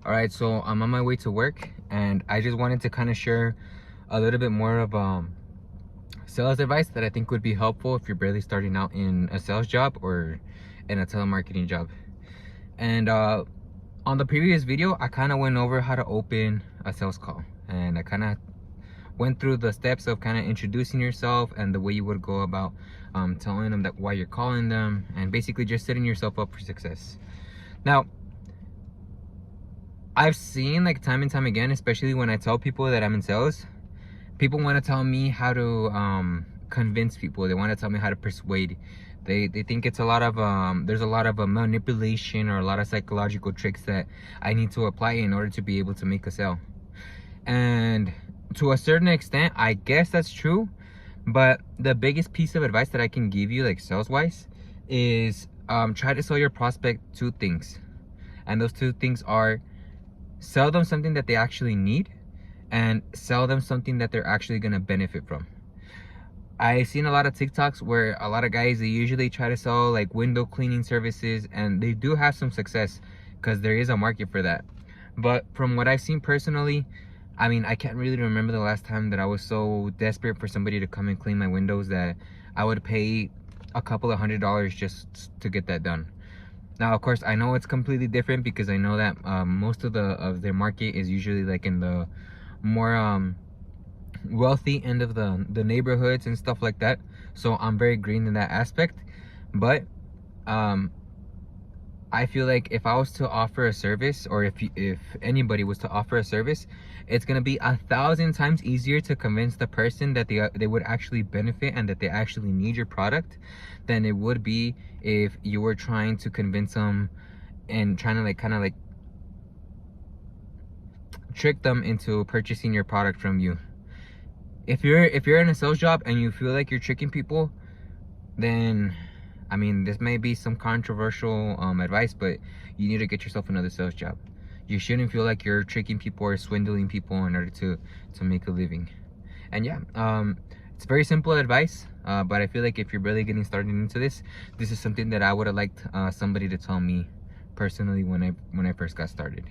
All right, so I'm on my way to work, and I just wanted to kind of share a little bit more of sales advice that I think would be helpful if you're barely starting out in a sales job or in a telemarketing job. And on the previous video, I kind of went over how to open a sales call, and I kind of went through the steps of kind of introducing yourself and the way you would go about telling them that why you're calling them, and basically just setting yourself up for success. Now, I've seen like time and time again, especially when I tell people that I'm in sales, people want to tell me how to convince people. They want to tell me how to persuade. They think it's a lot of there's a lot of manipulation or a lot of psychological tricks that I need to apply in order to be able to make a sale. And to a certain extent, I guess that's true, but the biggest piece of advice that I can give you, like sales wise, is try to sell your prospect two things. And those two things are: sell them something that they actually need, and sell them something that they're actually going to benefit from. I've seen a lot of TikToks where a lot of guys, they usually try to sell like window cleaning services, and they do have some success because there is a market for that. But from what I've seen personally, I mean, I can't really remember the last time that I was so desperate for somebody to come and clean my windows that I would pay a couple of $100s just to get that done. Now, of course, I know it's completely different because I know that most of their market is usually like in the more wealthy end of the neighborhoods and stuff like that. So I'm very green in that aspect. But I feel like if I was to offer a service, or if anybody was to offer a service, it's gonna be 1,000 times easier to convince the person that they would actually benefit and that they actually need your product than it would be if you were trying to convince them and trying to like kind of like trick them into purchasing your product from you. If you're in a sales job and you feel like you're tricking people, then I mean, this may be some controversial advice, but you need to get yourself another sales job. You shouldn't feel like you're tricking people or swindling people in order to make a living. And yeah, it's very simple advice, but I feel like if you're really getting started into this is something that I would have liked somebody to tell me personally when I first got started.